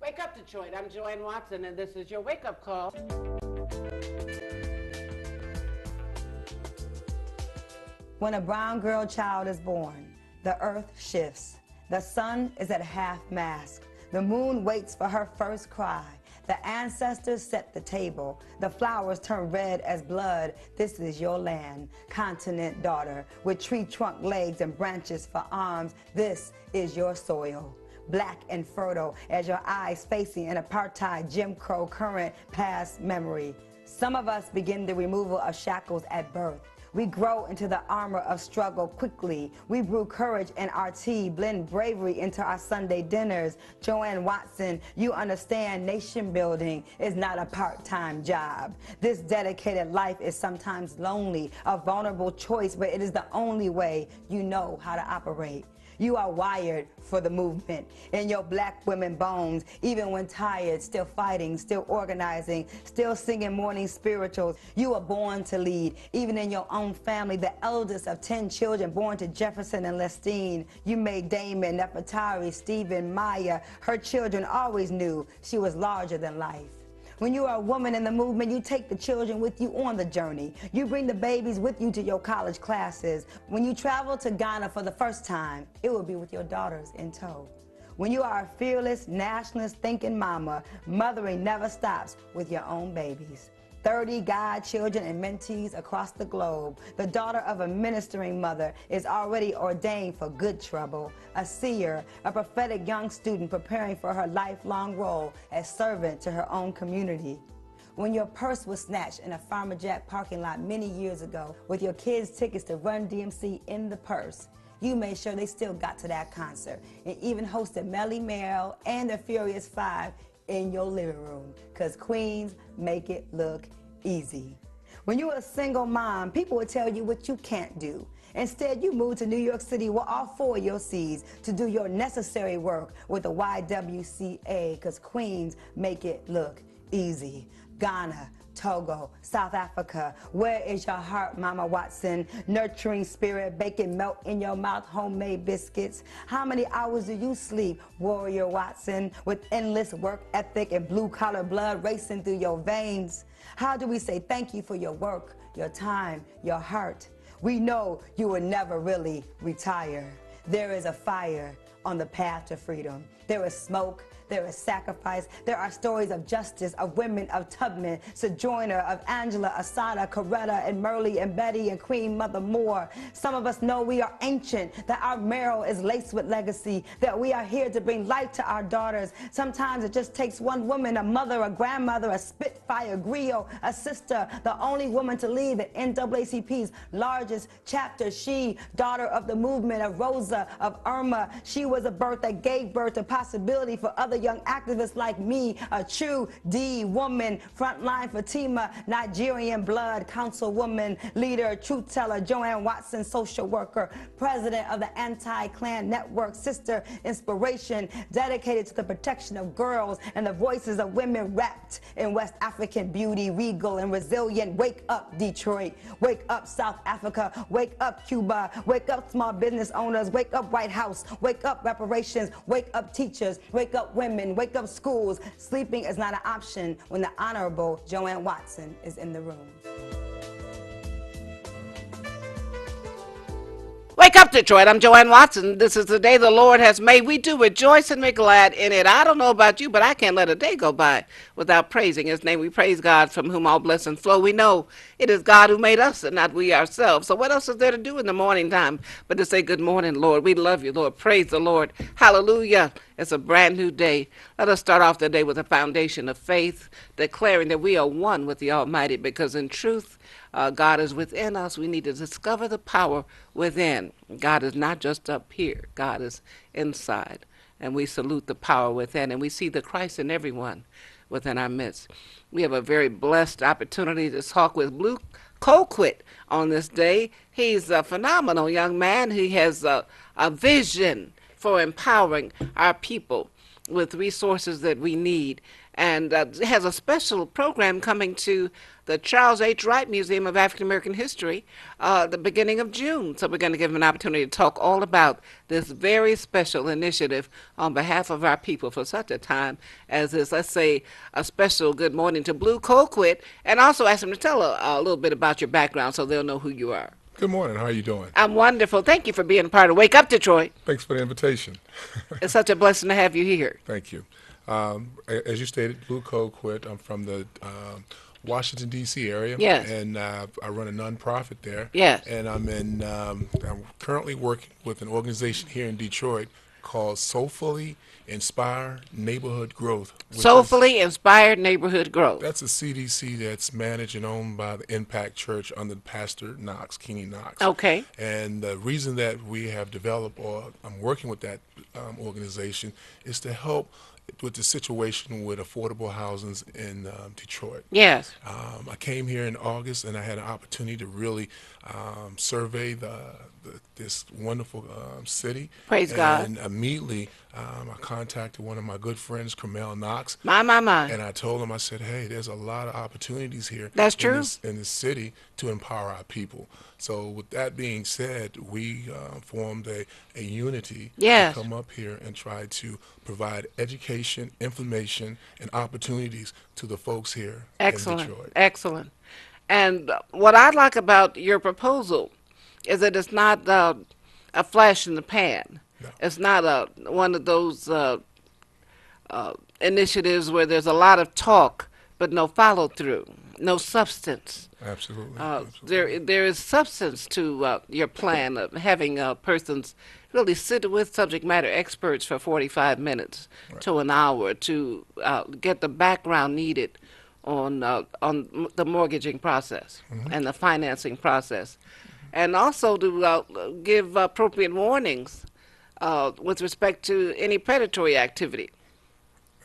Wake up, Detroit. I'm Joanne Watson, and this is your wake-up call. When a brown girl child is born, the earth shifts. The sun is at half-mast. The moon waits for her first cry. The ancestors set the table. The flowers turn red as blood. This is your land, continent daughter, with tree trunk legs and branches for arms. This is your soil, black and fertile as your eyes facing an apartheid Jim Crow current past memory. Some of us begin the removal of shackles at birth. We grow into the armor of struggle quickly. We brew courage in our tea, blend bravery into our Sunday dinners. Joanne Watson, you understand nation building is not a part-time job. This dedicated life is sometimes lonely, a vulnerable choice, but it is the only way you know how to operate. You are wired for the movement in your black women bones, even when tired, still fighting, still organizing, still singing morning spirituals. You are born to lead, even in your own family, the eldest of 10 children born to Jefferson and Lestine. You made Damon, Nefertari, Stephen, Maya. Her children always knew she was larger than life. When you are a woman in the movement, you take the children with you on the journey. You bring the babies with you to your college classes. When you travel to Ghana for the first time, it will be with your daughters in tow. When you are a fearless, nationalist thinking mama, mothering never stops with your own babies. 30 godchildren and mentees across the globe. The daughter of a ministering mother is already ordained for good trouble. A seer, a prophetic young student preparing for her lifelong role as servant to her own community. When your purse was snatched in a Farmer Jack parking lot many years ago with your kids' tickets to Run DMC in the purse, you made sure they still got to that concert and even hosted Melly Mel and the Furious Five in your living room, because queens make it look easy. When you're a single mom, people will tell you what you can't do. Instead, you move to New York City with all 4 of your C's to do your necessary work with the YWCA, because queens make it look easy. Ghana, Togo, South Africa, where is your heart, Mama Watson? Nurturing spirit, baking melt in your mouth, homemade biscuits. How many hours do you sleep, Warrior Watson, with endless work ethic and blue-collar blood racing through your veins? How do we say thank you for your work, your time, your heart? We know you will never really retire. There is a fire on the path to freedom. There is smoke. There is sacrifice. There are stories of justice, of women, of Tubman, Sojourner, of Angela, Asada, Coretta, and Merle, and Betty, and Queen Mother Moore. Some of us know we are ancient, that our marrow is laced with legacy, that we are here to bring light to our daughters. Sometimes it just takes one woman, a mother, a grandmother, a Spitfire, griot, a sister, the only woman to lead the NAACP's largest chapter. She, daughter of the movement, of Rosa, of Irma. She was a birth that gave birth to possibility for other young activists like me, a true D woman, frontline Fatima, Nigerian blood, councilwoman, leader, truth teller, Joanne Watson, social worker, president of the Anti-Klan Network, sister, inspiration, dedicated to the protection of girls and the voices of women wrapped in West African beauty, regal and resilient. Wake up, Detroit. Wake up, South Africa. Wake up, Cuba. Wake up, small business owners. Wake up, White House. Wake up, reparations. Wake up, teachers. Wake up, women. Wake up, schools. Sleeping is not an option when the Honorable Joanne Watson is in the room. Wake up, Detroit. I'm Joanne Watson. This is the day the Lord has made. We do rejoice and be glad in it. I don't know about you, but I can't let a day go by without praising his name. We praise God, from whom all blessings flow. We know it is God who made us and not we ourselves. So what else is there to do in the morning time but to say good morning, Lord? We love you, Lord. Praise the Lord. Hallelujah. It's a brand new day. Let us start off the day with a foundation of faith, declaring that we are one with the Almighty, because in truth, God is within us. We need to discover the power within. God is not just up here. God is inside. And we salute the power within. And we see the Christ in everyone within our midst. We have a very blessed opportunity to talk with Blue Colquitt on this day. He's a phenomenal young man. He has a vision for empowering our people. with resources that we need. And it has a special program coming to the Charles H. Wright Museum of African American History the beginning of June. So we're going to give them an opportunity to talk all about this very special initiative on behalf of our people for such a time as this. Let's say a special good morning to Blue Colquitt, and also ask them to tell a little bit about your background so they'll know who you are. Good morning. How are you doing? I'm wonderful. Thank you for being a part of Wake Up Detroit. Thanks for the invitation. It's such a blessing to have you here. Thank you. As you stated, Blue Colquitt. I'm from the Washington, D.C. area. Yes. And I run a nonprofit there. Yes. And I'm currently working with an organization here in Detroit called Soulfully Inspire Neighborhood Growth. Soulfully Inspired Neighborhood Growth. That's a CDC that's managed and owned by the Impact Church under Pastor Knox, Keeney Knox. Okay. And the reason that we have developed, or I'm working with that organization, is to help with the situation with affordable housings in Detroit. Yes. I came here in August, and I had an opportunity to really survey this wonderful city. Praise God. And immediately I contacted one of my good friends, Carmel Knox. My. And I told him, I said, hey, there's a lot of opportunities here. That's true. In this city to empower our people. So with that being said, we formed a unity Yes. to come up here and try to provide education, information, and opportunities to the folks here in Detroit. Excellent. And what I like about your proposal is that it's not a flash in the pan. No. It's not one of those initiatives where there's a lot of talk but no follow through, no substance. Absolutely. There is substance to your plan of having persons really sit with subject matter experts for 45 minutes to an hour to get the background needed on the mortgaging process and the financing process, and also to give appropriate warnings with respect to any predatory activity.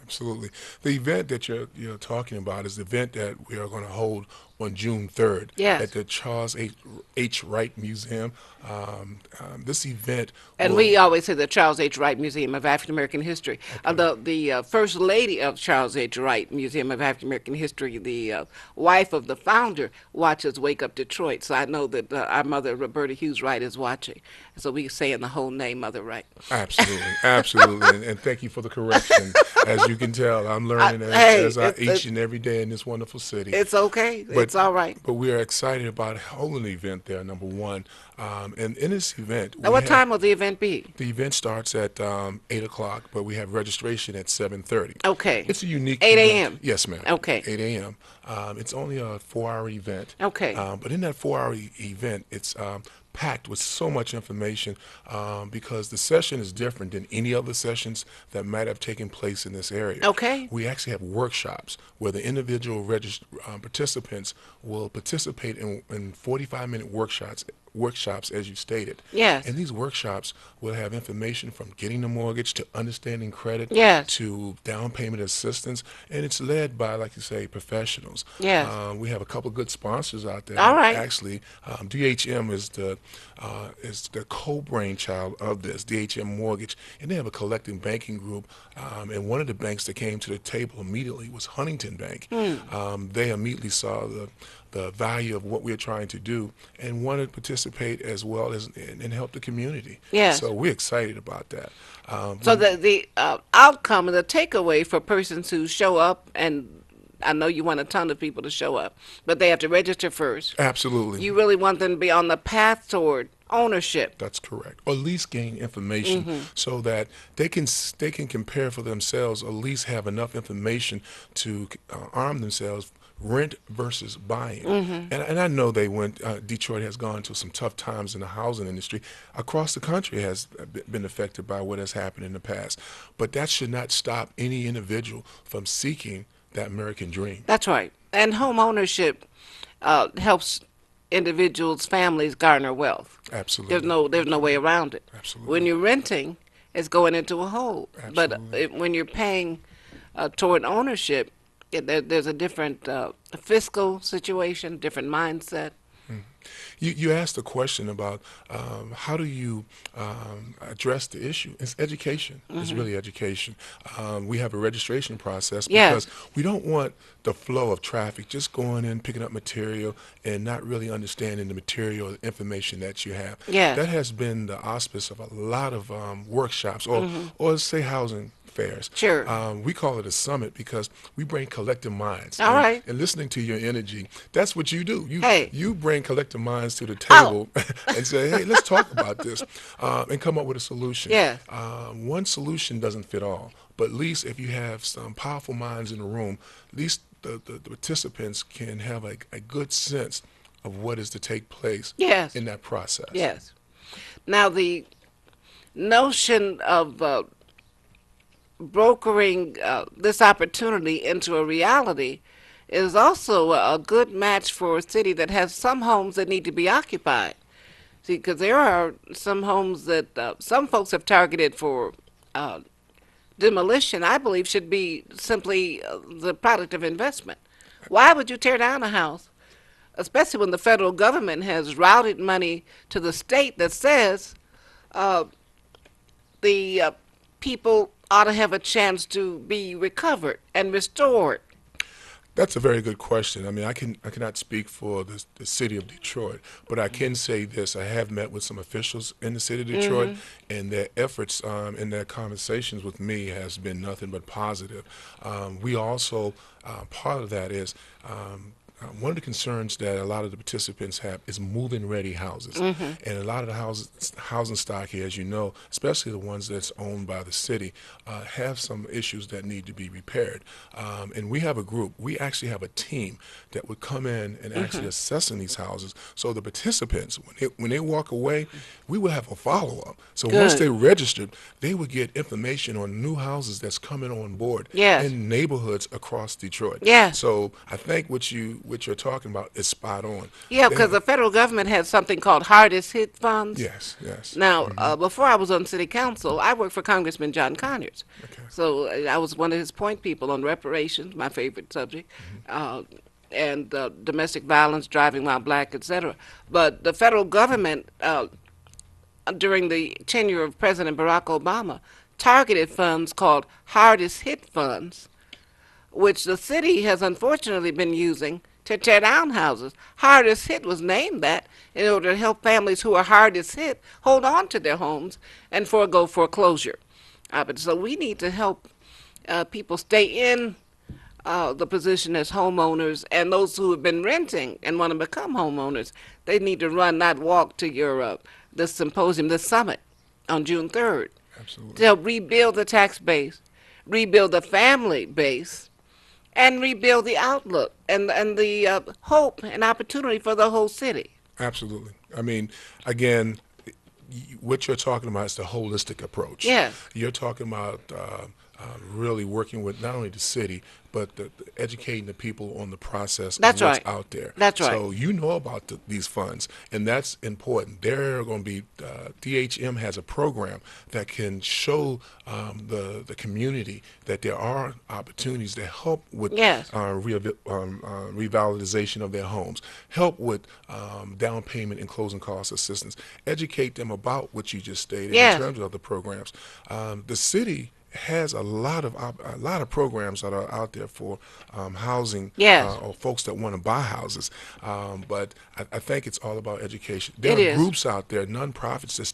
Absolutely. The event that you're talking about is the event that we are going to hold on June 3rd Yes. at the Charles H. Wright Museum. This event And we always say the Charles H. Wright Museum of African American History. The First Lady of Charles H. Wright Museum of African American History, the wife of the founder, watches Wake Up Detroit. So I know that our mother, Roberta Hughes Wright, is watching. So we saying the whole name, Mother Wright. Absolutely, absolutely, and thank you for the correction. As you can tell, I'm learning as I each and every day in this wonderful city. It's okay. It's all right. But we are excited about holding the event there, number one. And in this event, Now, what time will the event be? the event starts at 8 o'clock, but we have registration at 7:30. Okay. It's a unique 8 event. a.m.? Yes, ma'am. Okay. 8 a.m. It's only a 4-hour event. Okay. But in that 4-hour event, it's packed with so much information because the session is different than any other sessions that might have taken place in this area. Okay. We actually have workshops where the individual participants will participate in 45-minute workshops, as you stated. Yes. And these workshops will have information from getting the mortgage to understanding credit Yes. to down payment assistance, and it's led by, like you say, professionals. Yes. We have a couple of good sponsors out there. All right. Actually, DHM is the co-brainchild of this, DHM Mortgage, and they have a collective banking group. And one of the banks that came to the table immediately was Huntington Bank. They immediately saw the value of what we're trying to do and wanted to participate as well as and help the community. Yes. So we're excited about that. So the outcome and the takeaway for persons who show up, and I know you want a ton of people to show up, but they have to register first. Absolutely. You really want them to be on the path toward ownership. That's correct. Or at least gain information so that they can compare for themselves, or at least have enough information to arm themselves. Rent versus buying. And I know Detroit has gone through some tough times in the housing industry. Across the country has been affected by what has happened in the past. But that should not stop any individual from seeking that American dream. That's right. And home ownership helps individuals, families garner wealth. Absolutely. There's no way around it. Absolutely. When you're renting, it's going into a hole. Absolutely. But when you're paying toward ownership, there's a different fiscal situation, different mindset. You asked a question about how do you address the issue. It's education. It's really education. We have a registration process Yes. because we don't want the flow of traffic just going in, picking up material, and not really understanding the material or the information that you have. Yes. That has been the auspice of a lot of workshops or say housing fairs. Sure. We call it a summit because we bring collective minds. All right. And listening to your energy, that's what you do. Hey. You bring collective minds to the Oh. table and say, hey, let's talk about this and come up with a solution. Yeah. One solution doesn't fit all, but at least if you have some powerful minds in the room, at least the participants can have a good sense of what is to take place Yes. in that process. Yes. Now, the notion of brokering this opportunity into a reality is also a good match for a city that has some homes that need to be occupied. See, because there are some homes that some folks have targeted for demolition, I believe should be simply the product of investment. Why would you tear down a house, especially when the federal government has routed money to the state that says the people ought to have a chance to be recovered and restored? That's a very good question. I mean, I cannot speak for the city of Detroit, but I can say this: I have met with some officials in the city of Detroit, and their efforts and their conversations with me has been nothing but positive. We also part of that is. One of the concerns that a lot of the participants have is move-in ready houses. And a lot of the housing stock here, as you know, especially the ones that's owned by the city, have some issues that need to be repaired. And we have a group, we actually have a team that would come in and actually assessing these houses. So the participants, when they walk away, we will have a follow-up. So once Good. they registered, they would get information on new houses that's coming on board Yes. in neighborhoods across Detroit. Yes. So I think what you're talking about is spot on. Yeah, They because the have- federal government has something called hardest hit funds. yes, yes. Now, before I was on city council, I worked for Congressman John Conyers. Okay. So I was one of his point people on reparations, my favorite subject, and domestic violence, driving while black, etc. But the federal government, during the tenure of President Barack Obama, targeted funds called hardest hit funds, which the city has unfortunately been using to tear down houses. Hardest hit was named that in order to help families who are hardest hit hold on to their homes and forego foreclosure. But so we need to help people stay in the position as homeowners, and those who have been renting and want to become homeowners, they need to run, not walk, to your this symposium, this summit on June 3rd Absolutely. to help rebuild the tax base, rebuild the family base, and rebuild the outlook and the hope and opportunity for the whole city. Absolutely. I mean, again, what you're talking about is the holistic approach. Yes. You're talking about really working with not only the city, but educating the people on the process That's of what's right. out there. That's right. So you know about these funds, and that's important. They're going to be, DHM has a program that can show the community that there are opportunities to help with Yes. revitalization of their homes, help with down payment and closing cost assistance, educate them about what you just stated Yes. in terms of the programs. The city has a lot of programs that are out there for housing Yes. or folks that want to buy houses. But I think it's all about education. There It are is. groups out there, nonprofits, that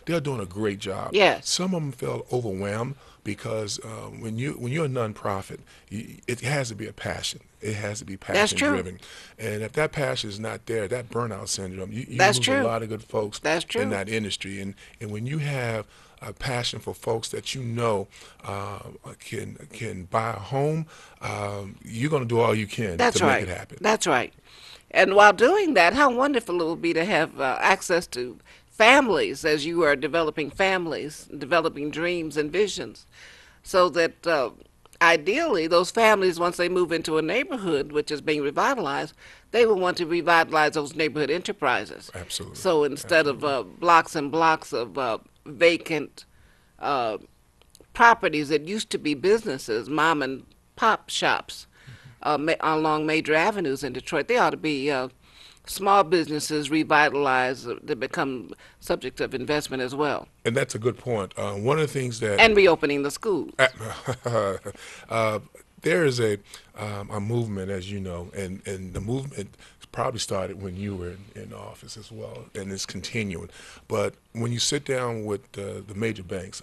they're doing a great job. Yes. Some of them feel overwhelmed because when you're a nonprofit, it has to be a passion. It has to be That's true. passion driven. And if that passion is not there, that burnout syndrome, you That's lose true. a lot of good folks That's true. in that industry. And when you have a passion for folks that you know can buy a home, you're going to do all you can That's to right. make it happen. That's right. And while doing that, how wonderful it will be to have access to families as you are developing families, developing dreams and visions, so that ideally those families, once they move into a neighborhood which is being revitalized, they will want to revitalize those neighborhood enterprises. Absolutely. So instead of blocks and blocks of vacant properties that used to be businesses, mom and pop shops along major avenues in Detroit, they ought to be small businesses revitalize, they become subject of investment as well, And that's a good point. One of the things that and reopening the schools. uh, there is a movement, as you know, and the movement probably started when you were in office as well, and it's continuing. But when you sit down with the major banks,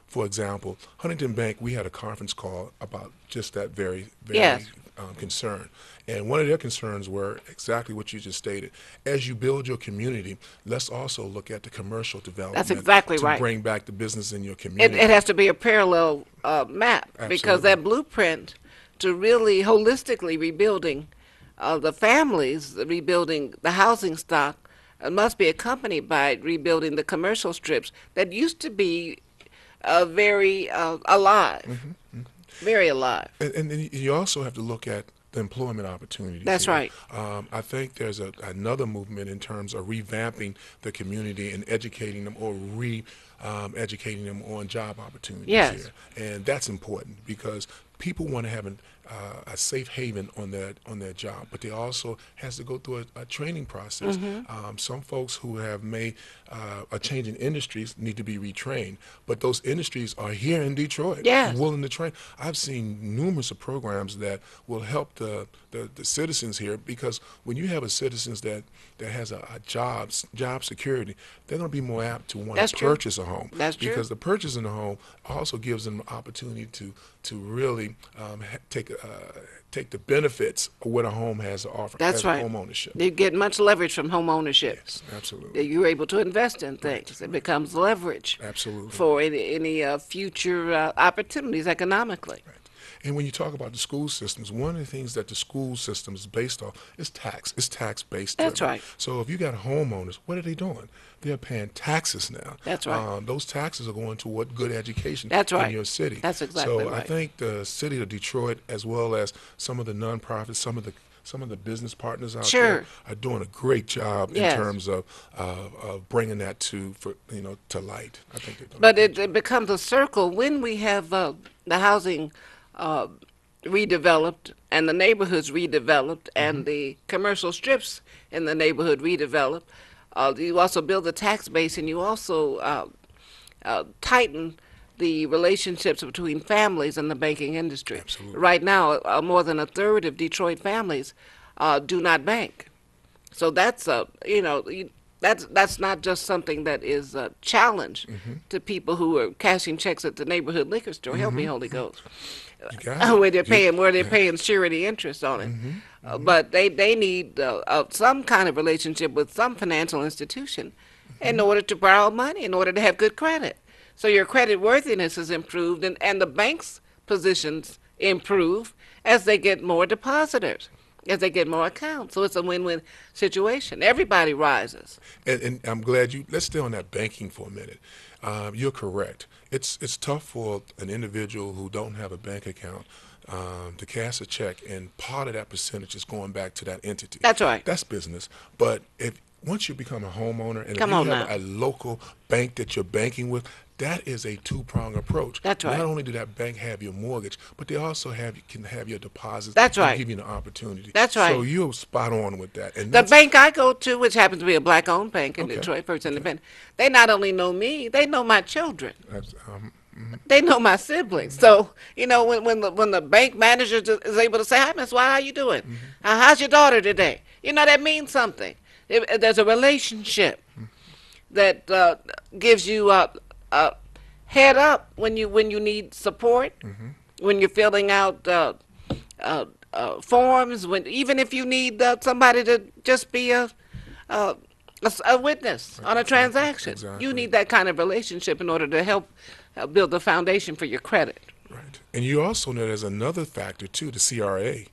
for example, Huntington Bank, we had a conference call about just that very Yes. concern. And one of their concerns were exactly what you just stated. As you build your community, let's also look at the commercial development exactly to right. bring back the business in your It, community. it has to be a parallel map, because Absolutely. that blueprint to really holistically rebuilding the families, rebuilding the housing stock, must be accompanied by rebuilding the commercial strips that used to be very alive, very alive. And then you also have to look at the employment opportunities. That's here. right. I think there's another movement in terms of revamping the community and educating them, or educating them on job opportunities Yes. here. And that's important because people want to have a safe haven on their job, but they also has to go through a training process. Mm-hmm. Some folks who have made a change in industries need to be retrained, but those industries are here in Detroit, Yes. willing to train. I've seen numerous of programs that will help the citizens here, because when you have a citizens that has a job security, they're going to be more apt to want That's to true. purchase a home. That's true. Because the purchasing a home also gives them an opportunity to really take the benefits of what a home has to offer. That's as right. Home ownership. You get much leverage from home ownership. Yes, absolutely. You're able to invest in things. It becomes leverage Absolutely. for any future opportunities economically. Right. And when you talk about the school systems, one of the things that the school system is based on is tax. It's tax-based. That's driven. right. So if you got homeowners, what are they doing? They're paying taxes now. That's right. Those taxes are going to what good education That's right. in your city. That's exactly so I right. think the city of Detroit, as well as some of the nonprofits, some of the business partners out Sure. there, are doing a great job Yes. in terms of bringing that to light. I think they're doing But a great it becomes a circle when we have the housing redeveloped and the neighborhoods redeveloped and the commercial strips in the neighborhood redeveloped. You also build the tax base, and you also tighten the relationships between families and the banking industry. Absolutely. Right now, more than a third of Detroit families do not bank. So that's that's not just something that is a challenge to people who are cashing checks at the neighborhood liquor store. Help me, Holy Ghost. You got it. Where they're paying surety interest on it. But they need some kind of relationship with some financial institution in order to borrow money, in order to have good credit. So your credit worthiness is improved, and the bank's positions improve as they get more depositors, as they get more accounts. So it's a win-win situation. Everybody rises. And I'm glad let's stay on that banking for a minute. You're correct. It's tough for an individual who don't have a bank account to cash a check, and part of that percentage is going back to that entity. That's right. That's business. But once you become a homeowner, and Come if on you have now. a local bank that you're banking with, that is a two-pronged approach. That's right. Not only do that bank have your mortgage, but they also can have your deposits. That's and right. give you an opportunity. That's right. So you're spot on with that. And The that's, bank I go to, which happens to be a black-owned bank in Okay. Detroit, First Independent, they not only know me, they know my children. that's, They know my siblings. So, when the bank manager is able to say, "Hi, Miss White, how you doing? How's your daughter today?" That means something. There's a relationship that gives you a head up when you need support, when you're filling out forms, even if you need somebody to just be a witness on a transaction. Exactly. You need that kind of relationship in order to help build the foundation for your credit. right. And you also know there's another factor too, the CRA.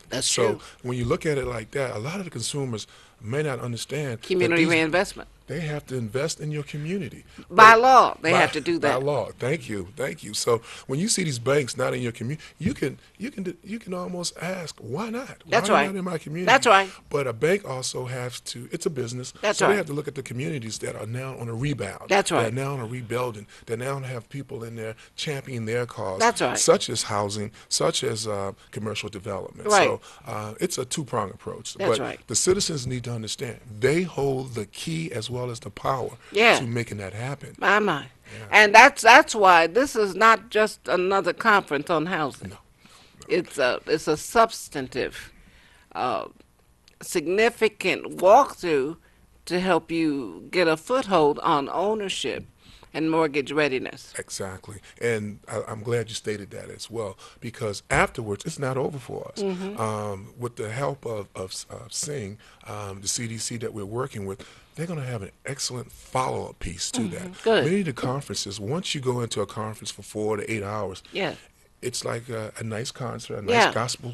That's So true. when you look at it like that, a lot of the consumers may not understand that Community these- reinvestment. they have to invest in your community. By law, they By- have to do By that. law. Thank you. Thank you. So when you see these banks not in your community, you can almost ask, why not? That's why right. not in my community? That's right. But a bank also has to, it's a business. That's so right. they have to look at the communities that are now on a rebound. That's right. That are now on a rebuilding. That now have people in there championing their cause. That's right. Such as housing, such as commercial development. Right. So it's a two-pronged approach. That's but right. the citizens need to understand they hold the key as well as the power Yeah. to making that happen. My. And that's why this is not just another conference on housing. No. It's a substantive, significant walkthrough to help you get a foothold on ownership and mortgage readiness. Exactly. And I'm glad you stated that as well, because afterwards, it's not over for us. With the help of Sing, the CDC that we're working with, they're going to have an excellent follow-up piece to that. Good. Many of the conferences, once you go into a conference for 4 to 8 hours, Yes. it's like a nice concert, a nice Yeah. gospel,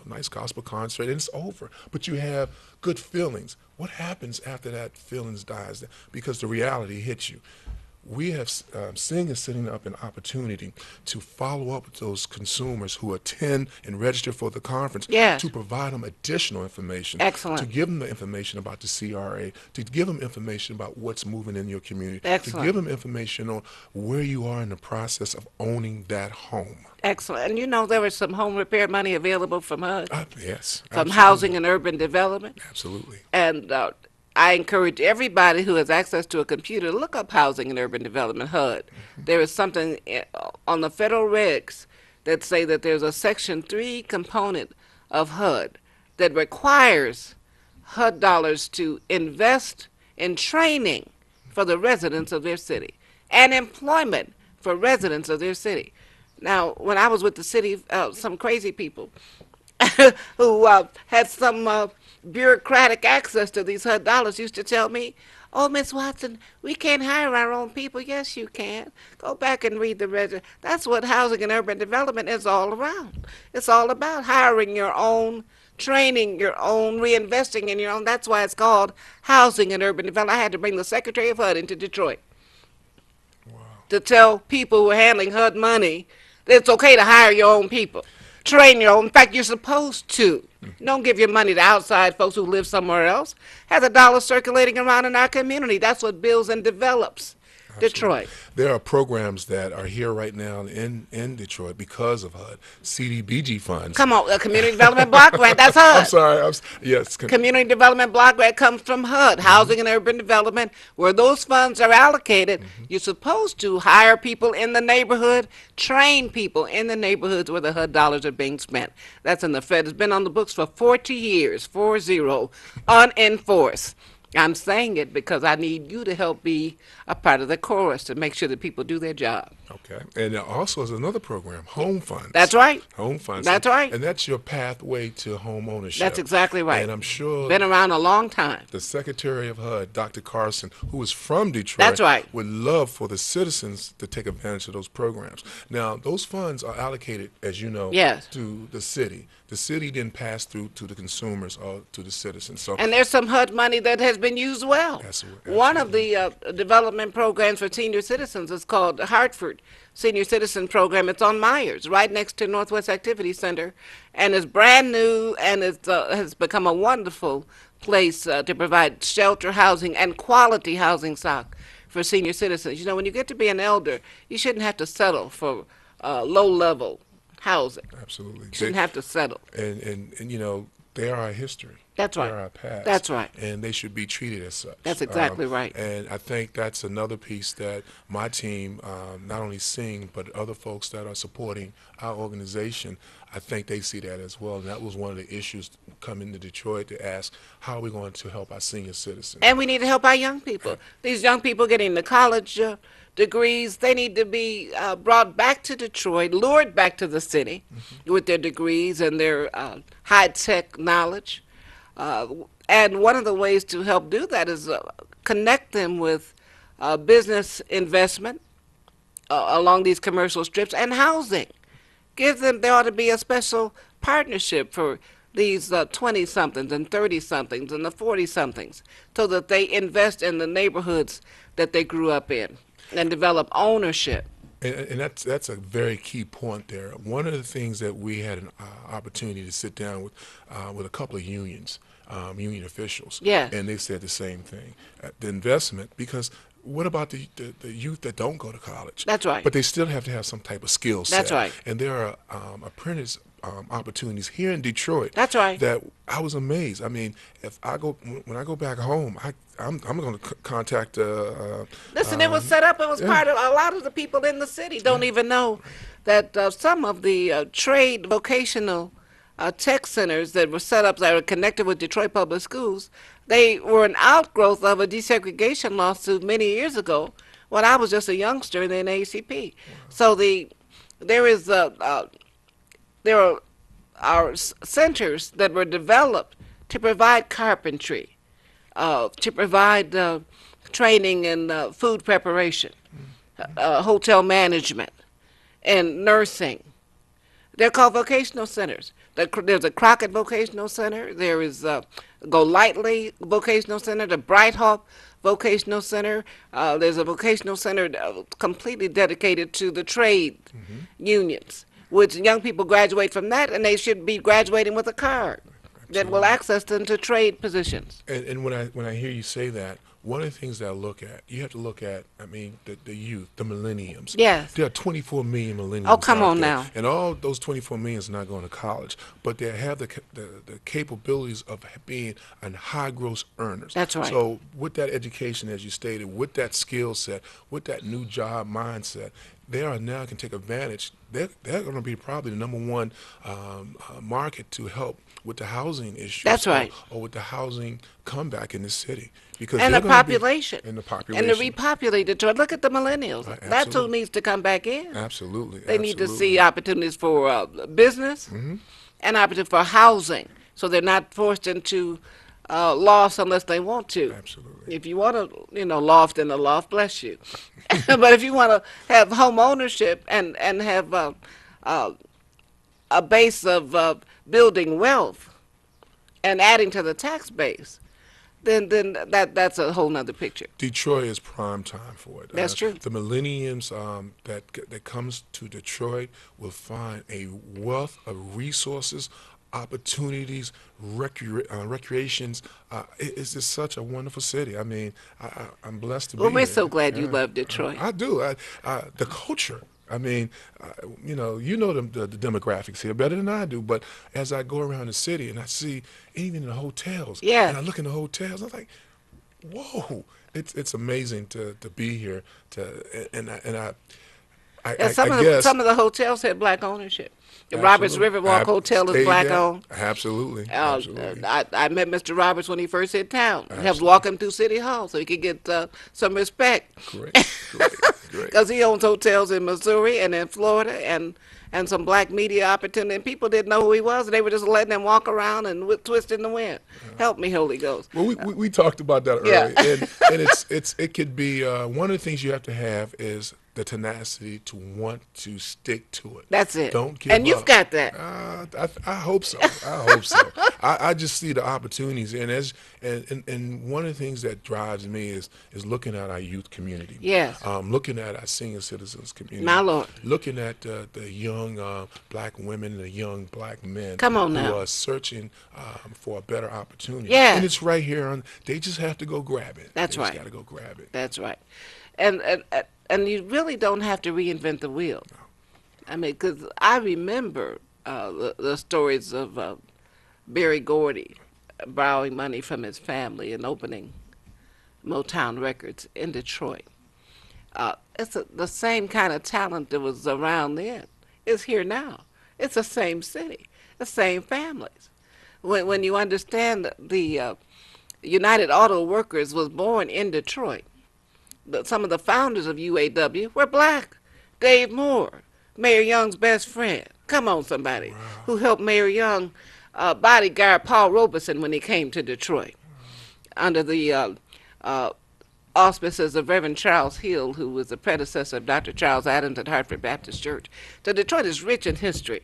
nice gospel concert, and it's over. But you have good feelings. What happens after that feelings dies? Because the reality hits you. We have Sing is setting up an opportunity to follow up with those consumers who attend and register for the conference Yes. to provide them additional information. Excellent. To give them the information about the CRA, to give them information about what's moving in your community, Excellent. to give them information on where you are in the process of owning that home. Excellent. And you know there was some home repair money available from HUD, Yes. from absolutely. Housing and Urban Development. Absolutely. And I encourage everybody who has access to a computer to look up Housing and Urban Development, HUD. There is something on the federal regs that say that there's a Section 3 component of HUD that requires HUD dollars to invest in training for the residents of their city and employment for residents of their city. Now, when I was with the city, some crazy people who had some bureaucratic access to these HUD dollars used to tell me, "Oh, Miss Watson, we can't hire our own people." Yes, you can. Go back and read the register. That's what Housing and Urban Development is all around. It's all about hiring your own, training your own, reinvesting in your own. That's why it's called Housing and Urban Development. I had to bring the Secretary of HUD into Detroit to tell people who are handling HUD money that it's okay to hire your own people. Train your own. In fact, you're supposed to. Don't give your money to outside folks who live somewhere else. Have the dollars circulating around in our community. That's what builds and develops Detroit. There are programs that are here right now in Detroit because of HUD. CDBG funds. Come on, a community development block grant. That's HUD. I'm sorry. Yes. Community development block grant comes from HUD, Housing and Urban Development. Where those funds are allocated, you're supposed to hire people in the neighborhood, train people in the neighborhoods where the HUD dollars are being spent. That's in the Fed. It's been on the books for 40 years, 40, unenforced. I'm saying it because I need you to help be a part of the chorus to make sure that people do their job. Okay. And there also is another program, Home Funds. That's right. Home Funds. That's right. And that's your pathway to home ownership. That's exactly right. And I'm sure Been around a long time. the Secretary of HUD, Dr. Carson, who is from Detroit, That's right. would love for the citizens to take advantage of those programs. Now, those funds are allocated, as you know, Yes. to the city. The city then pass through to the consumers or to the citizens. So And there's some HUD money that has been used well. Absolutely. One of the development programs for senior citizens is called the Hartford Senior Citizen Program. It's on Myers, right next to Northwest Activity Center, and it's brand new and has become a wonderful place to provide shelter housing and quality housing stock for senior citizens. You know, when you get to be an elder, you shouldn't have to settle for low-level housing. absolutely. You shouldn't have to settle. And you know, they are our history. That's right. They're our past. That's right. And they should be treated as such. That's exactly right. And I think that's another piece that my team, not only Sing, but other folks that are supporting our organization, I think they see that as well. And that was one of the issues coming to Detroit to ask, how are we going to help our senior citizens? And we need to help our young people. These young people getting the college degrees, they need to be brought back to Detroit, lured back to the city with their degrees and their high-tech knowledge. And one of the ways to help do that is connect them with business investment along these commercial strips and housing. There ought to be a special partnership for these 20-somethings and 30-somethings and the 40-somethings so that they invest in the neighborhoods that they grew up in and develop ownership. And that's a very key point there. One of the things that we had an opportunity to sit down with a couple of unions, union officials, Yes. and they said the same thing. The investment, because what about the youth that don't go to college? That's right. But they still have to have some type of skill set. That's right. And there are apprentice opportunities here in Detroit. That's right. That I was amazed. I mean, if I go when I go back home, I'm going to contact. Listen, it was set up. It was part of a lot of the people in the city don't even know that some of the trade vocational tech centers that were set up that were connected with Detroit Public Schools, they were an outgrowth of a desegregation lawsuit many years ago when I was just a youngster in the NAACP. So there are centers that were developed to provide carpentry, to provide training in food preparation, hotel management, and nursing. They're called vocational centers. There's a Crockett Vocational Center. There is Go Lightly Vocational Center, the Bright Hawk Vocational Center. There's a vocational center completely dedicated to the trade unions, which young people graduate from that, and they should be graduating with a card that will access them to trade positions. And when I hear you say that, one of the things that I look at, you have to look at, I mean, the youth, the millenniums. Yes. There are 24 million millennials. Oh, come out on there, now. And all those 24 million is not going to college, but they have the capabilities of being a high gross earners. That's right. So with that education, as you stated, with that skill set, with that new job mindset, they are now can take advantage. They're going to be probably the number one market to help with the housing issue. That's right. Or with the housing comeback in the city. Because And they're the gonna be- population. and the population. And to repopulate Detroit. Look at the millennials. That's who absolutely. needs to come back in. Absolutely. They need to absolutely. see opportunities for business and opportunity for housing, so they're not forced into loss unless they want to. Absolutely. If you want to, loft in the loft, bless you. But if you want to have home ownership and have a base of building wealth and adding to the tax base, then that's a whole nother picture. Detroit is prime time for it. That's true. The millenniums that comes to Detroit will find a wealth of resources, opportunities, recreations. It's just such a wonderful city. I mean, I'm blessed to be Well, we're here. so glad you Yeah. love Detroit. I do. The culture. I mean, you know the demographics here better than I do. But as I go around the city and I see even in the hotels, Yeah. and I look in the hotels, I'm like, whoa! It's amazing to be here. And some of the hotels had black ownership. The Roberts Absolutely. Riverwalk Hotel is Stayed black there. owned. Absolutely. Uh, Absolutely. I met Mr. Roberts when he first hit town. Helped Absolutely. walk him through City Hall so he could get some respect. Great. Great. Because he owns hotels in Missouri and in Florida and some black media opportunity. And people didn't know who he was. And they were just letting him walk around and twist in the wind. Help me, Holy Ghost. Well, we talked about that Yeah. earlier, and it could be one of the things you have to have is the tenacity to want to stick to it. That's it. Don't give And up. you've got that. I hope so. I hope so. I just see the opportunities, and one of the things that drives me is looking at our youth community. Yes. Looking at our senior citizens community. My Lord. Looking at the young black women and the young black men. Come on who now. are searching for a better opportunity. Yeah. And it's right here. They just have to go grab it. That's they right. Just got to go grab it. That's right. And you really don't have to reinvent the wheel. I mean, because I remember the stories of Berry Gordy borrowing money from his family and opening Motown Records in Detroit. It's the same kind of talent that was around then. It's here now. It's the same city, the same families. When you understand the United Auto Workers was born in Detroit, some of the founders of UAW were black. Dave Moore, Mayor Young's best friend. Come on, somebody. Wow. Who helped Mayor Young bodyguard Paul Robeson when he came to Detroit under the auspices of Reverend Charles Hill, who was the predecessor of Dr. Charles Adams at Hartford Baptist Church. So Detroit is rich in history.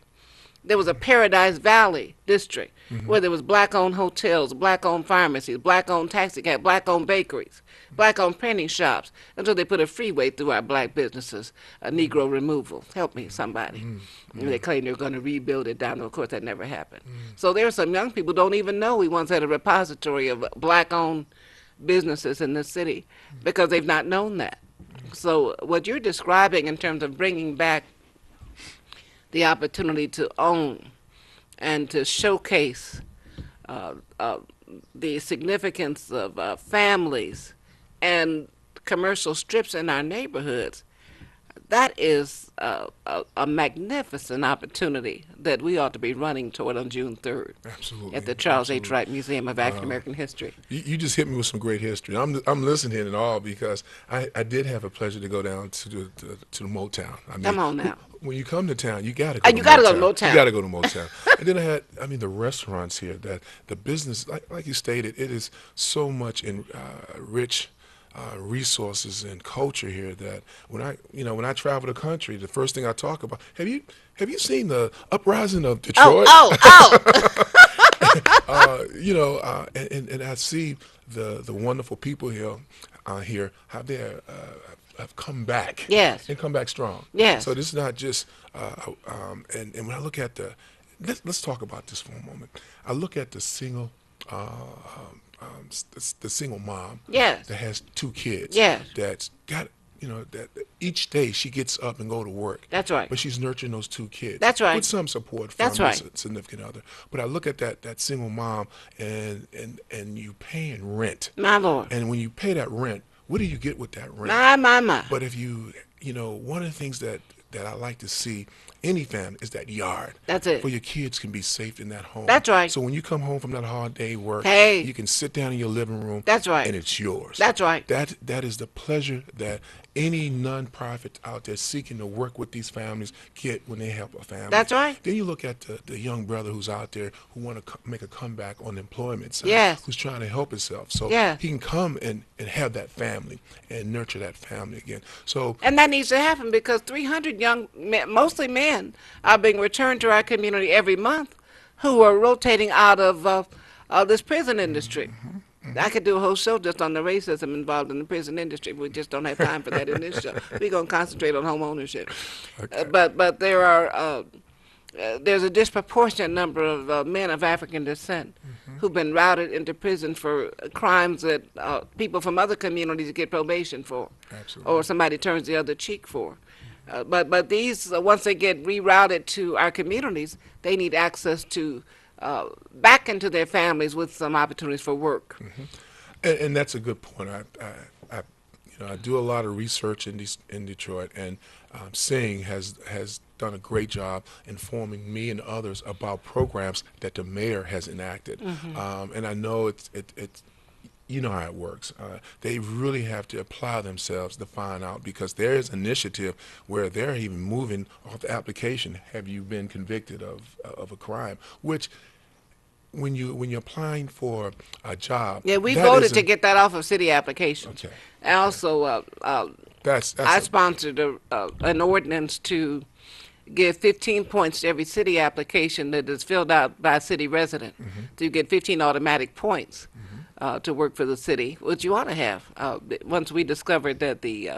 There was a Paradise Valley district where there was black-owned hotels, black-owned pharmacies, black-owned taxi cabs, black-owned bakeries, black-owned printing shops, until they put a freeway through our black businesses, a Negro removal. Help me, somebody. And they claim they're going to rebuild it down there. Of course, that never happened. So there are some young people who don't even know we once had a repository of black-owned businesses in the city because they've not known that. So what you're describing in terms of bringing back the opportunity to own and to showcase the significance of families and commercial strips in our neighborhoods, that is a magnificent opportunity that we ought to be running toward on June 3rd. Absolutely. At the Charles H. Absolutely. Wright Museum of African American History. You just hit me with some great history. I'm listening in all because I did have a pleasure to go down to the Motown. I mean, Come on now. When you come to town, you got to go. You gotta go to Motown. You got to go to Motown. And then I mean, the restaurants here, that the business, like you stated, it is so much in rich resources and culture here that when I travel the country, the first thing I talk about, have you seen the uprising of Detroit? And I see the wonderful people here how they have come back. Yes. And come back strong. Yes. So this is not just and when I look at let's talk about this for a moment. I look at the single the single mom. Yes. That has 2 kids. Yes. That's got that each day she gets up and go to work. That's right. But she's nurturing those 2 kids. That's right. With some support from That's right. a significant other. But I look at that single mom and you paying rent. My Lord. And when you pay that rent, what do you get with that rent? My. But if one of the things that I like to see any family is that yard. That's it. Where your kids can be safe in that home. That's right. So when you come home from that hard day work, Hey. you can sit down in your living room. That's right. And it's yours. That's right. That is the pleasure that any nonprofit out there seeking to work with these families get when they help a family. That's right. Then you look at the young brother who's out there who want to make a comeback on the employment side. Yes. Who's trying to help himself. So Yes. he can come and have that family and nurture that family again. So And that needs to happen because 300 young men, mostly men, are being returned to our community every month who are rotating out of this prison industry. I could do a whole show just on the racism involved in the prison industry. We just don't have time for that in this show. We're going to concentrate on home ownership. Okay. But there are there's a disproportionate number of men of African descent who've been routed into prison for crimes that people from other communities get probation for. Absolutely. Or somebody turns the other cheek for. But these, once they get rerouted to our communities, they need access to back into their families with some opportunities for work. And that's a good point. I do a lot of research in Detroit, and Sing has done a great job informing me and others about programs that the mayor has enacted. And I know it's you know how it works. They really have to apply themselves to find out, because there is initiative where they're even moving off the application, have you been convicted of a crime, which when you're applying for a job. Yeah, we that voted isn't- to get that off of city applications. Okay. And also, That's I a- sponsored an ordinance to give 15 points to every city application that is filled out by a city resident. So you get 15 automatic points to work for the city, which you ought to have. Once we discovered that the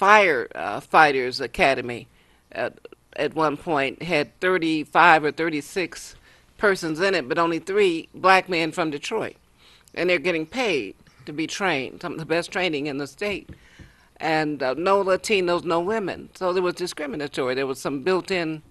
Firefighters Academy at one point had 35 or 36 persons in it, but only 3 black men from Detroit. And they're getting paid to be trained, some of the best training in the state. And no Latinos, no women. So there was discriminatory. There was some built-in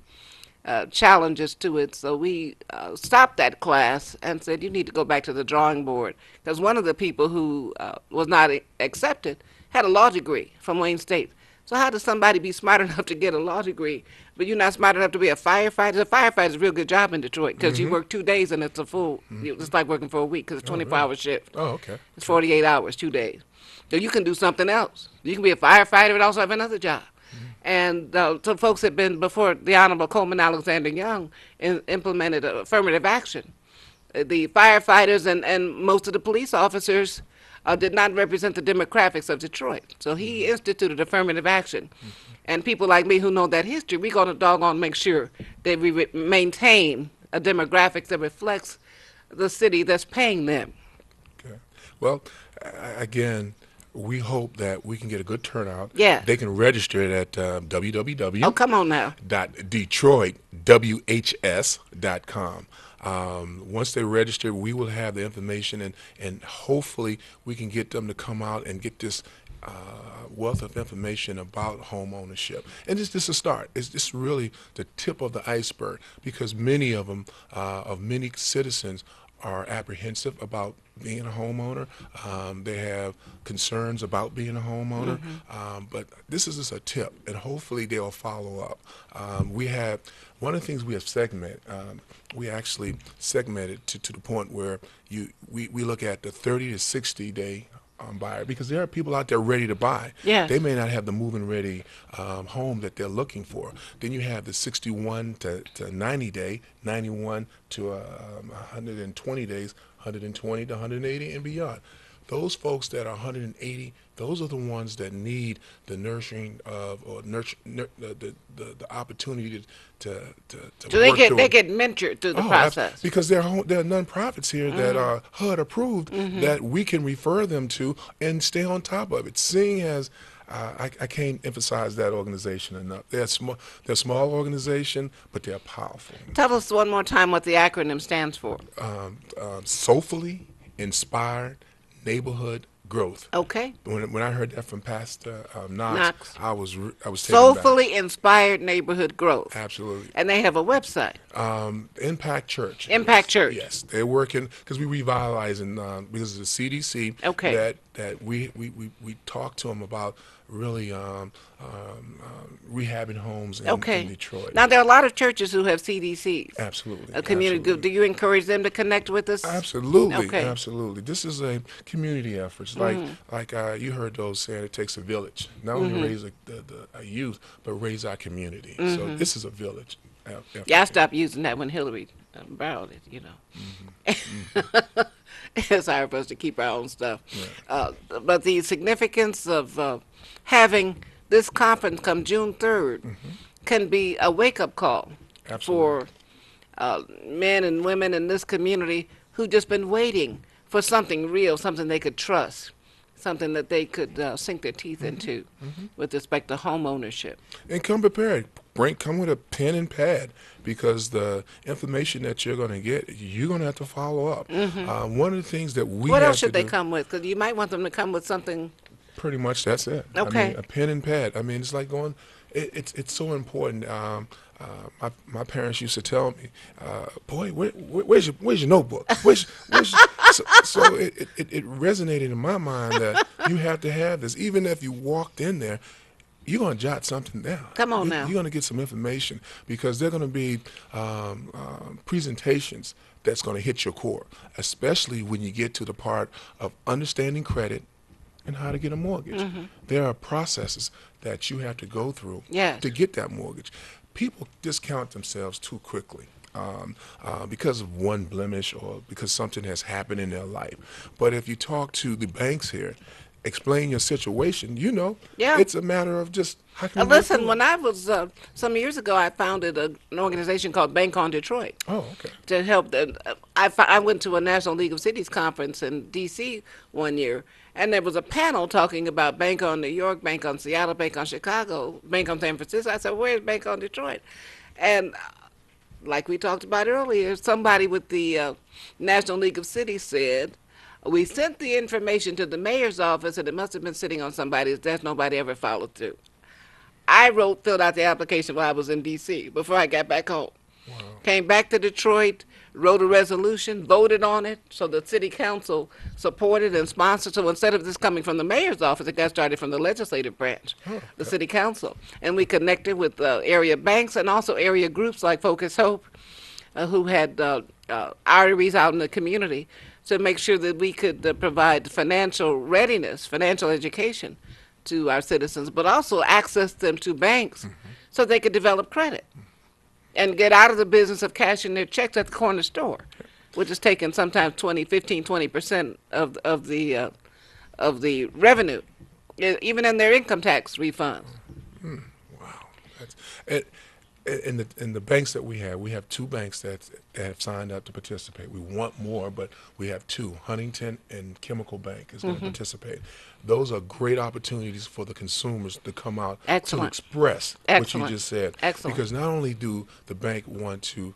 challenges to it. So we stopped that class and said, you need to go back to the drawing board. Because one of the people who was not accepted had a law degree from Wayne State. So how does somebody be smart enough to get a law degree, but you're not smart enough to be a firefighter? A firefighter is a real good job in Detroit because you work 2 days and it's a full, it's like working for a week because it's 24-hour shift. Oh, okay. It's 48 hours, 2 days. So you can do something else. You can be a firefighter and also have another job. And some folks had been before the Honorable Coleman Alexander Young implemented affirmative action. The firefighters and most of the police officers did not represent the demographics of Detroit. So he instituted affirmative action. And people like me who know that history, we're going to doggone make sure that we maintain a demographics that reflects the city that's paying them. Okay. Well, again, we hope that we can get a good turnout. Yeah. They can register it at Oh, come on now. www.detroitwhs.com. Once they register, we will have the information, and hopefully we can get them to come out and get this wealth of information about home ownership. And this is a start. It's just really the tip of the iceberg, because many of them, many citizens, are apprehensive about being a homeowner. They have concerns about being a homeowner. But this is just a tip, and hopefully they'll follow up. We have one of the things we have segmented. We actually segmented to the point where we look at the 30 to 60 day buyer, because there are people out there ready to buy. Yes. They may not have the move-in ready home that they're looking for. Then you have the 61 to 90 day, 91 to 120 days, 120 to 180 and beyond. Those folks that are 180, those are the ones that need the nurturing of, or the opportunity to So they work get through they it. get mentored through the Oh, process. because there are nonprofits here that are HUD approved that we can refer them to and stay on top of it. Seeing as I can't emphasize that organization enough. They're a small organization, but they're powerful. Tell us one more time what the acronym stands for. Soulfully Inspired Neighborhood Growth. Okay. When I heard that from Pastor Knox, Knox. I was taken aback. Soulfully Inspired Neighborhood Growth. Absolutely. And they have a website. Impact Church. Impact Church. Yes, they're working because we revitalizing because of the CDC. Okay. That we talked to them about really rehabbing homes in Detroit. Now, there are a lot of churches who have CDCs. Absolutely. A community group. Do you encourage them to connect with us? Absolutely, Okay. absolutely. This is a community effort. It's like you heard those saying, it takes a village. Not only raise a youth, but raise our community. So this is a village effort. Yeah, I stopped using that when Hillary borrowed it, you know. It's hard for us to keep our own stuff. But the significance of having this conference come June 3rd can be a wake-up call Absolutely. for men and women in this community who've just been waiting for something real, something they could trust, something that they could sink their teeth into with respect to home ownership. And come prepared. Come with a pen and pad, because the information that you're going to get, you're going to have to follow up. One of the things that we What have else should to they do, come with? Because you might want them to come with something. pretty much that's it. I Okay. mean, a pen and pad. I mean, it's like going. It's so important. My parents used to tell me, "Boy, where's your notebook? So it resonated in my mind that you have to have this. Even if you walked in there, you're going to jot something down. Come on now. You're going to get some information, because they're going to be presentations that's going to hit your core, especially when you get to the part of understanding credit and how to get a mortgage. There are processes that you have to go through Yes. to get that mortgage. People discount themselves too quickly because of one blemish or because something has happened in their life. But if you talk to the banks here, explain your situation, Yeah. it's a matter of just how can we work Listen, through when it? I was, some years ago, I founded an organization called Bank on Detroit. Oh, okay. To help them. I went to a National League of Cities conference in D.C. one year, and there was a panel talking about Bank on New York, Bank on Seattle, Bank on Chicago, Bank on San Francisco. I said, where's Bank on Detroit? And like we talked about earlier, somebody with the National League of Cities said, we sent the information to the mayor's office, and it must have been sitting on somebody's desk. Nobody ever followed through. I filled out the application while I was in D.C. before I got back home. Wow. Came back to Detroit, wrote a resolution, voted on it, so the city council supported and sponsored. So instead of this coming from the mayor's office, it got started from the legislative branch, the city council. And we connected with area banks and also area groups like Focus Hope, who had arteries out in the community, to make sure that we could provide financial readiness, financial education to our citizens, but also access them to banks so they could develop credit and get out of the business of cashing their checks at the corner store, which is taking sometimes 20% of of the revenue, even in their income tax refunds. Wow. That's, and, in the banks that we have two banks that have signed up to participate. We want more, but we have two. Huntington and Chemical Bank is going to participate. Those are great opportunities for the consumers to come out to Excellent. express Excellent. what you just said. Excellent. Because not only do the bank want to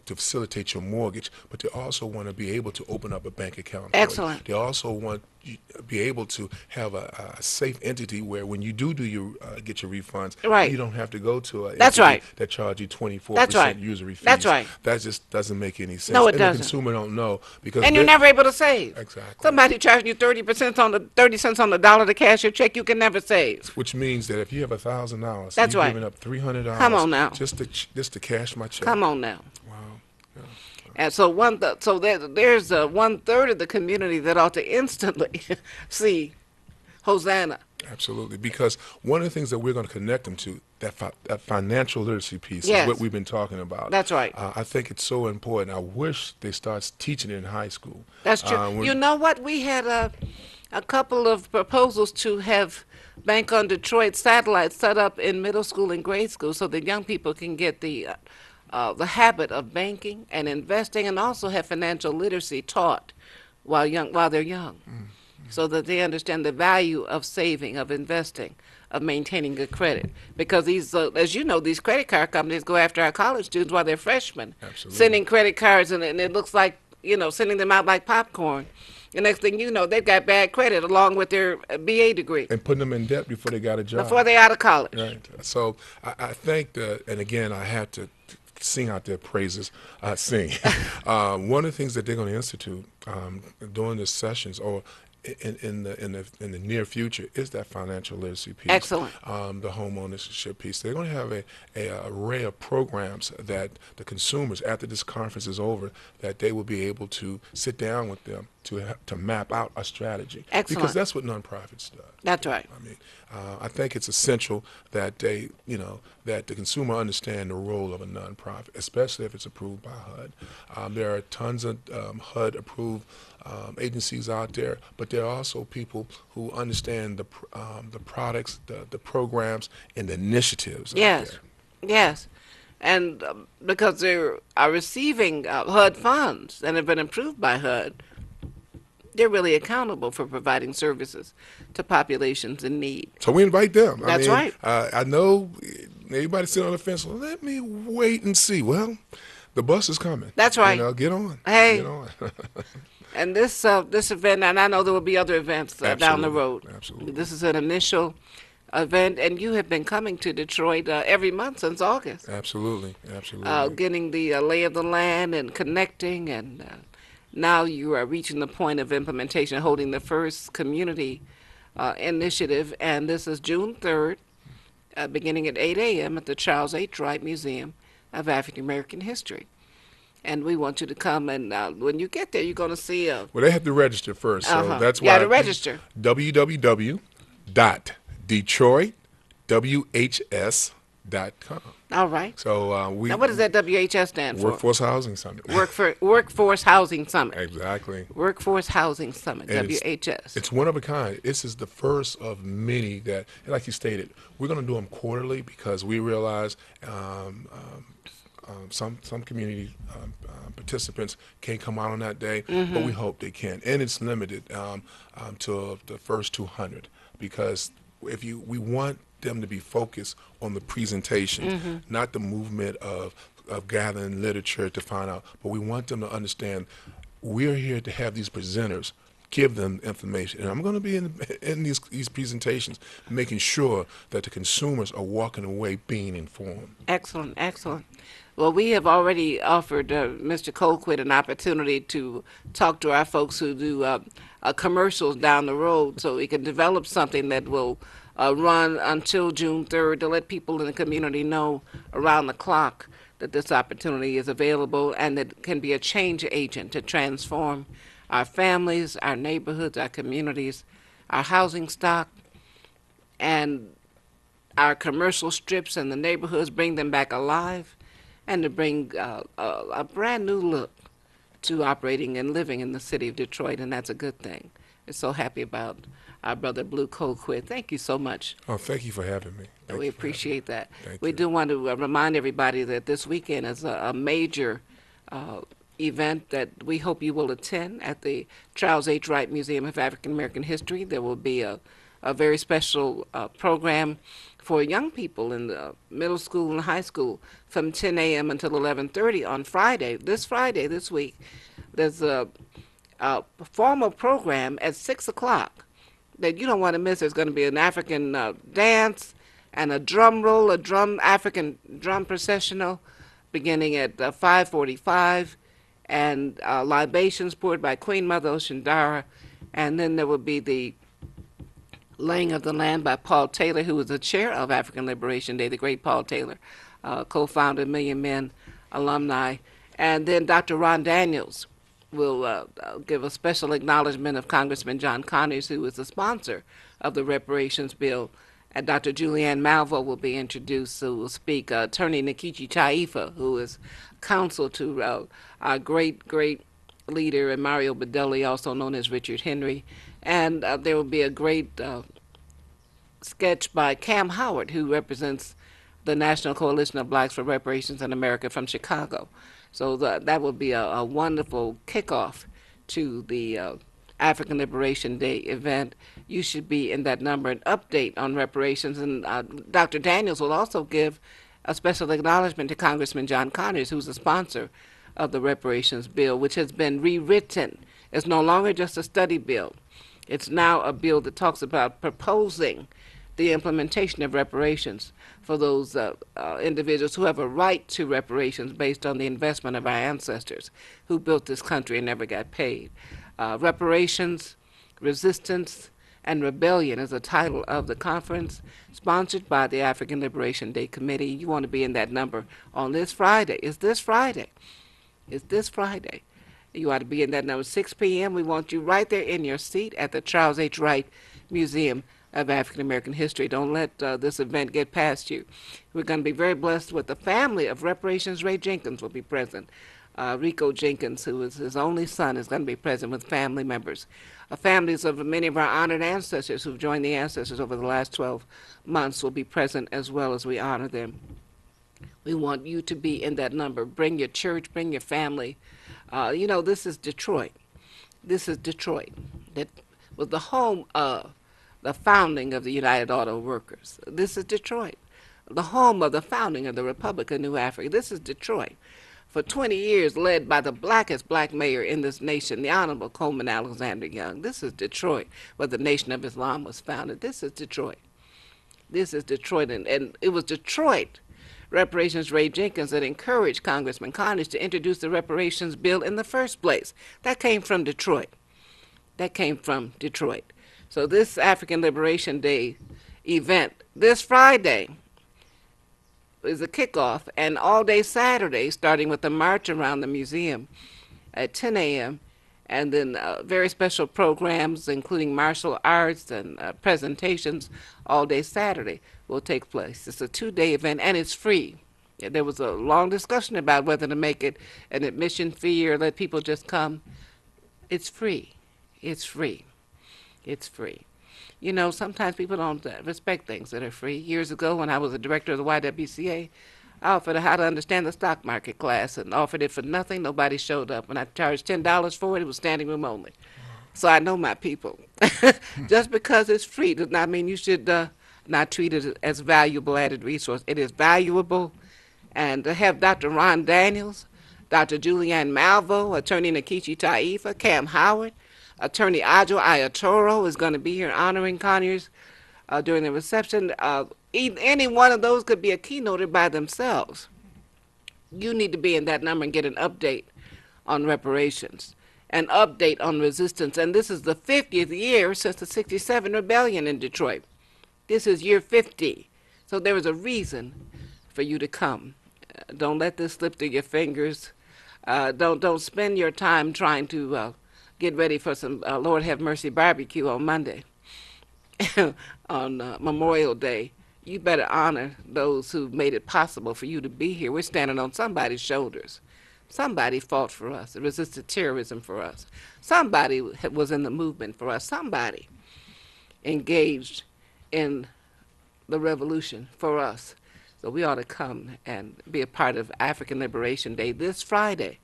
facilitate your mortgage, but they also want to be able to open up a bank account for you. Excellent. They also want you to be able to have a safe entity where when you do your get your refunds, Right. you don't have to go to a That's entity right. that charge you 24% That's right. usury fees. That's right. That just doesn't make any sense. No, it and doesn't. The consumer don't know because And you're they're- never able to save. Exactly. Somebody charging you 30% on the 30 cents on the dollar to cash your check, you can never save. Which means that if you have $1,000, That's you're right. giving up $300. Come on now. Just to cash my check. Come on now. Wow. Yeah. And so there's 1/3 of the community that ought to instantly see Hosanna. Absolutely, because one of the things that we're going to connect them to, that financial literacy piece, Yes. is what we've been talking about. That's right. I think it's so important. I wish they start teaching it in high school. That's true. when- You know what? We had a couple of proposals to have Bank on Detroit satellites set up in middle school and grade school so that young people can get the habit of banking and investing, and also have financial literacy taught while they're young, so that they understand the value of saving, of investing, of maintaining good credit. Because these, as you know, these credit card companies go after our college students while they're freshmen, Absolutely. sending credit cards, and it looks like, sending them out like popcorn. The next thing you know, they've got bad credit along with their BA degree and putting them in debt before they got a job. before they're out of college. Right. So I think that, and again, I have to sing out their praises. Sing. One of the things that they're going to institute during the sessions or in the near future is that financial literacy piece. Excellent. The home ownership piece. They're going to have a array of programs that the consumers, after this conference is over, that they will be able to sit down with them to map out a strategy. Excellent. Because that's what nonprofits do. That's right. I mean, I think it's essential that that the consumer understand the role of a nonprofit, especially if it's approved by HUD. There are tons of HUD-approved agencies out there, but there are also people who understand the products, the programs, and the initiatives out Yes, there. yes. And because they are receiving HUD funds and have been approved by HUD, they're really accountable for providing services to populations in need. So we invite them. That's right. I know everybody sitting on the fence. Well, let me wait and see. Well, the bus is coming. That's right. Get on. Hey. Get on. And this event, and I know there will be other events down the Absolutely. road. Absolutely. This is an initial event, and you have been coming to Detroit every month since August, Absolutely. Absolutely. getting the lay of the land and connecting, and now you are reaching the point of implementation, holding the first community initiative, and this is June 3rd, beginning at 8 a.m. at the Charles H. Wright Museum of African American History. And we want you to come, and when you get there, you're going to see Well, they have to register first, so Uh-huh. that's You why. gotta register. www.detroitwhs.com. all right. So we. Now, what does that WHS stand for? Workforce Housing Summit. Workforce Housing Summit. Exactly. Workforce Housing Summit, And WHS. It's one of a kind. This is the first of many that, like you stated, we're going to do them quarterly because we realize some community participants can't come out on that day, but we hope they can. And it's limited to the first 200 because we want them to be focused on the presentation, not the movement of gathering literature to find out, but we want them to understand we're here to have these presenters give them information. And I'm going to be in these presentations making sure that the consumers are walking away being informed. Excellent, excellent. Well, we have already offered Mr. Colquitt an opportunity to talk to our folks who do commercials down the road so we can develop something that will run until June 3rd to let people in the community know around the clock that this opportunity is available and that can be a change agent to transform our families, our neighborhoods, our communities, our housing stock, and our commercial strips in the neighborhoods, bring them back alive, and to bring a brand new look to operating and living in the city of Detroit, and that's a good thing. We're so happy about our brother Blue Colquitt. Thank you so much. Oh, thank you for having me. Thank We you for having me. appreciate that. Thank We you. do want to remind everybody that this weekend is a major uh, event that we hope you will attend at the Charles H. Wright Museum of African American History. There will be a very special program for young people in the middle school and high school from 10 a.m. until 11:30 on Friday, this week. There's a formal program at 6 o'clock that you don't want to miss. There's going to be an African dance and a drum roll, African drum processional beginning at 5:45, and libations poured by Queen Mother Oshindara. And then there will be the laying of the land by Paul Taylor, who was the chair of African Liberation Day, the great Paul Taylor, co-founder of Million Men alumni. And then Dr. Ron Daniels will give a special acknowledgement of Congressman John Conyers, who is the sponsor of the reparations bill. And Dr. Julianne Malvo will be introduced, who will speak. Attorney Nkechi Taifa, who is counsel to our great leader, and Mario Bedelli, also known as Richard Henry. And there will be a great sketch by Cam Howard, who represents the National Coalition of Blacks for Reparations in America from Chicago. So that will be a wonderful kickoff to the African Liberation Day event. You should be in that number. An update on reparations. And Dr. Daniels will also give a special acknowledgement to Congressman John Conyers, who's the sponsor of the reparations bill, which has been rewritten. It's no longer just a study bill. It's now a bill that talks about proposing the implementation of reparations for those individuals who have a right to reparations based on the investment of our ancestors who built this country and never got paid. Reparations, Resistance, and Rebellion is the title of the conference, sponsored by the African Liberation Day Committee. You want to be in that number on this Friday. It's this Friday. You ought to be in that number, 6 p.m. We want you right there in your seat at the Charles H. Wright Museum of African American History. Don't let this event get past you. We're going to be very blessed with the family of Reparations Ray Jenkins will be present. Rico Jenkins, who is his only son, is going to be present with family members. Families of many of our honored ancestors who've joined the ancestors over the last 12 months will be present as well as we honor them. We want you to be in that number. Bring your church, bring your family. This is Detroit. That was the home of the founding of the United Auto Workers. This is Detroit, the home of the founding of the Republic of New Africa. This is Detroit. For 20 years, led by the blackest black mayor in this nation, the Honorable Coleman Alexander Young. This is Detroit, where the Nation of Islam was founded. This is Detroit. And it was Detroit Reparations Ray Jenkins that encouraged Congressman Conyers to introduce the reparations bill in the first place. That came from Detroit. So this African Liberation Day event, this Friday, is a kickoff, and all day Saturday, starting with the march around the museum at 10 a.m., and then very special programs, including martial arts and presentations, all day Saturday will take place. It's a 2-day event, and it's free. There was a long discussion about whether to make it an admission fee or let people just come. It's free. Sometimes people don't respect things that are free. Years ago, when I was a director of the YWCA, I offered how to understand the stock market class and offered it for nothing. Nobody showed up. When I charged $10 for it, it was standing room only. So I know my people. Just because it's free does not mean you should not treat it as valuable added resource. It is valuable. And to have Dr. Ron Daniels, Dr. Julianne Malvo, Attorney Nkechi Taifa, Cam Howard, Attorney Ajo Ayatoro is going to be here honoring Conyers during the reception. Any one of those could be a keynoter by themselves. You need to be in that number and get an update on reparations, an update on resistance. And this is the 50th year since the '67 rebellion in Detroit. This is year 50. So there is a reason for you to come. Don't let this slip through your fingers. Don't spend your time trying to get ready for some Lord Have Mercy barbecue on Monday, on Memorial Day. You better honor those who made it possible for you to be here. We're standing on somebody's shoulders. Somebody fought for us, resisted terrorism for us. Somebody was in the movement for us. Somebody engaged in the revolution for us. So we ought to come and be a part of African Liberation Day this Friday.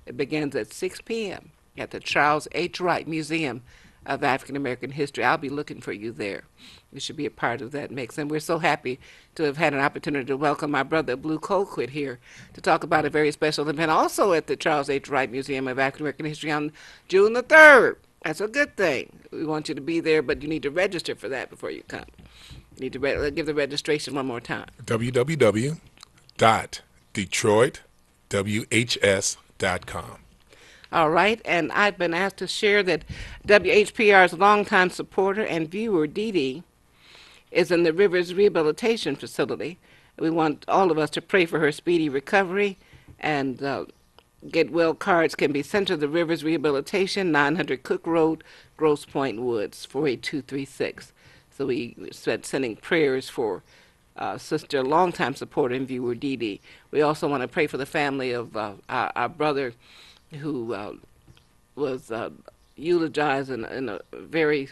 It begins at 6 p.m. at the Charles H. Wright Museum of African American History. I'll be looking for you there. You should be a part of that mix. And we're so happy to have had an opportunity to welcome my brother Blue Colquitt here to talk about a very special event also at the Charles H. Wright Museum of African American History on June the 3rd. That's a good thing. We want you to be there, but you need to register for that before you come. You need to give the registration one more time. www.detroitwhs.com. All right, and I've been asked to share that WHPR's longtime supporter and viewer, Dee Dee, is in the Rivers Rehabilitation Facility. We want all of us to pray for her speedy recovery, and get well cards can be sent to the Rivers Rehabilitation, 900 Cook Road, Grosse Pointe Woods, 48236. So we sending prayers for sister, longtime supporter and viewer, Dee Dee. We also want to pray for the family of our brother who was eulogized in a very,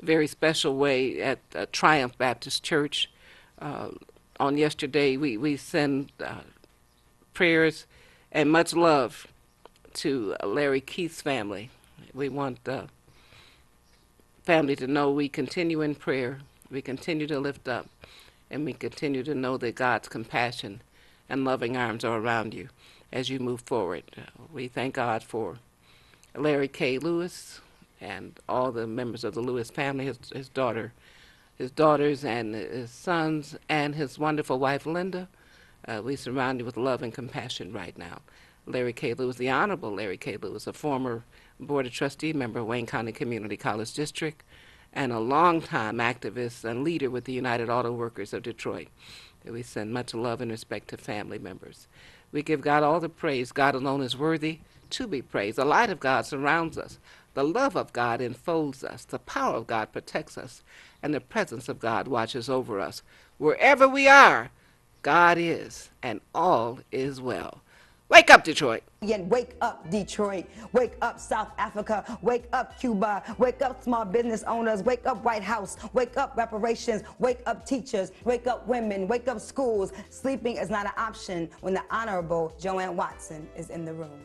very special way at Triumph Baptist Church. On yesterday, we send prayers and much love to Larry Keith's family. We want the family to know we continue in prayer, we continue to lift up, and we continue to know that God's compassion and loving arms are around you as you move forward. We thank God for Larry K. Lewis and all the members of the Lewis family, his daughters and his sons, and his wonderful wife, Linda. We surround you with love and compassion right now. Larry K. Lewis, the Honorable Larry K. Lewis, a former Board of Trustee member of Wayne County Community College District, and a longtime activist and leader with the United Auto Workers of Detroit. We send much love and respect to family members. We give God all the praise. God alone is worthy to be praised. The light of God surrounds us. The love of God enfolds us. The power of God protects us. And the presence of God watches over us. Wherever we are, God is, and all is well. Wake up, Detroit. And wake up, Detroit. Wake up, South Africa. Wake up, Cuba. Wake up, small business owners. Wake up, White House. Wake up, reparations. Wake up, teachers. Wake up, women. Wake up, schools. Sleeping is not an option when the Honorable Joanne Watson is in the room.